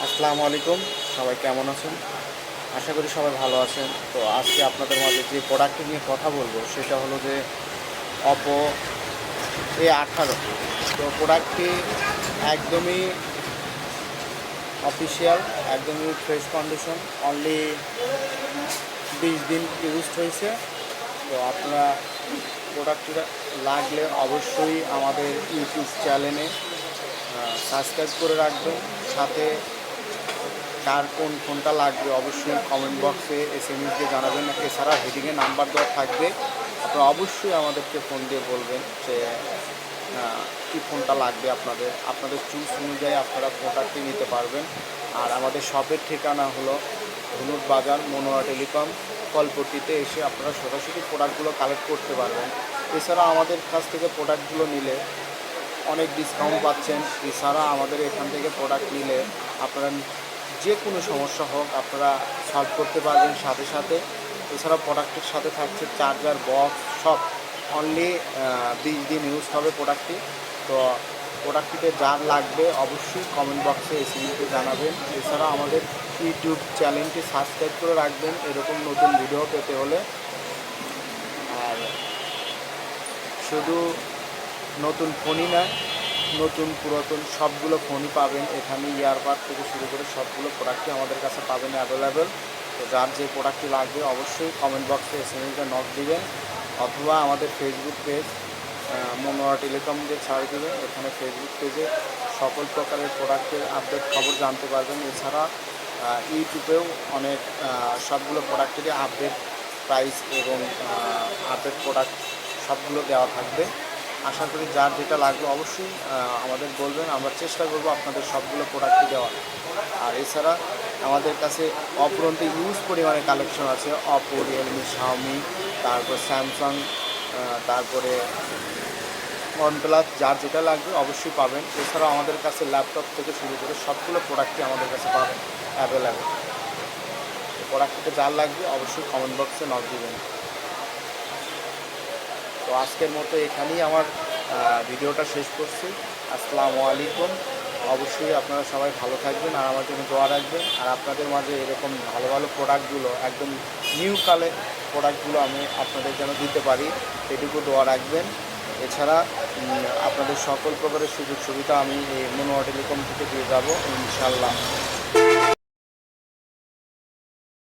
আসসালামু আলাইকুম। সবাই কেমন আছেন? আশা করি সবাই ভালো আছেন। তো আজকে আপনাদের মাঝে যে প্রোডাক্টটি নিয়ে কথা বলবো সেটা হলো যে Oppo A18। তো প্রোডাক্টটি একদমই অফিসিয়াল, একদমই ফ্রেশ কন্ডিশন, অনলি 20 দিন ইউজড হয়েছে। তো আপনারা প্রোডাক্টটা লাগলে অবশ্যই আমাদের ইউটিউব চ্যানেলে সাবস্ক্রাইব করে রাখবেন। সাথে কার কোন ফোনটা লাগবে অবশ্যই কমেন্ট বক্সে SMS দিয়ে জানাবেন। এছাড়া হেডিংয়ে নাম্বার দেওয়া থাকবে, আপনারা অবশ্যই আমাদেরকে ফোন দিয়ে বলবেন যে কী ফোনটা লাগবে। আপনাদের চুজ অনুযায়ী আপনারা প্রোডাক্টটি নিতে পারবেন। আর আমাদের শপের ঠিকানা হলো ধনুক বাজার, মনোয়া টেলিকম, কলপট্টিতে এসে আপনারা সরাসরি প্রোডাক্টগুলো কালেক্ট করতে পারবেন। এছাড়া আমাদের কাছ থেকে প্রোডাক্টগুলো নিলে অনেক ডিসকাউন্ট পাচ্ছেন। এছাড়া আমাদের এখান থেকে প্রোডাক্ট নিলে আপনারা যে কোনো সমস্যা হোক আপনারা সলভ করতে পারবেন সাথে সাথে। এছাড়া প্রোডাক্টের সাথে থাকছে চার্জার, বক্স, সব অনলি 20 দিন ইউজ হবে প্রোডাক্টটি। তো প্রোডাক্টটিতে যার লাগবে অবশ্যই কমেন্ট বক্সে SMS জানাবেন। এছাড়া আমাদের ইউটিউব চ্যানেলটি সাবস্ক্রাইব করে রাখবেন এরকম নতুন ভিডিও পেতে হলে। আর শুধু নতুন ফোনই নয়, নতুন পুরাতন সবগুলো ফোনই পাবেন এখানে। ইয়ারবাড থেকে শুরু করে সবগুলো প্রোডাক্টই আমাদের কাছে পাবেন অ্যাভেলেবেল। তো যার যে প্রোডাক্টটি লাগবে অবশ্যই কমেন্ট বক্সে SMS নক দিবেন, অথবা আমাদের ফেসবুক পেজ মনোয়া টেলিকম দিয়ে ছাড় দেবেন। এখানে ফেসবুক পেজে সকল প্রকারের প্রোডাক্টের আপডেট খবর জানতে পারবেন। এছাড়া ইউটিউবেও অনেক সবগুলো প্রোডাক্টেরই আপডেট প্রাইস এবং আপডেট প্রোডাক্ট সবগুলো দেওয়া থাকবে। আশা করি যার যেটা লাগবে অবশ্যই আমাদের বলবেন, আমরা চেষ্টা করব আপনাদের সবগুলো প্রোডাক্টই দেওয়ার। আর এছাড়া আমাদের কাছে অপরন্ত ইউজ পরিমাণে কালেকশন আছে, Oppo, Realme, Xiaomi, তারপর স্যামসাং, তারপরে OnePlus, যার যেটা লাগবে অবশ্যই পাবেন। এছাড়াও আমাদের কাছে ল্যাপটপ থেকে শুরু করে সবগুলো প্রোডাক্টই আমাদের কাছে পাবেন অ্যাভেলেবেল। প্রোডাক্টটিতে যার লাগবে অবশ্যই কমেন্ট বক্সে নক দিবেন। তো আজকের মতো এখানেই আমার ভিডিওটা শেষ করছি। আসসালামু আলাইকুম। অবশ্যই আপনারা সবাই ভালো থাকবেন আর আমার জন্য দোয়া রাখবেন। আর আপনাদের মাঝে এরকম ভালো ভালো প্রোডাক্টগুলো, একদম নিউ কালে প্রোডাক্টগুলো আমি আপনাদের যেন দিতে পারি এটুকু দোয়া রাখবেন। এছাড়া আপনাদের সকল প্রকারের সুযোগ সুবিধা আমি এই মনোয়া টেলিকম থেকে দিয়ে যাব ইনশাল্লাহ।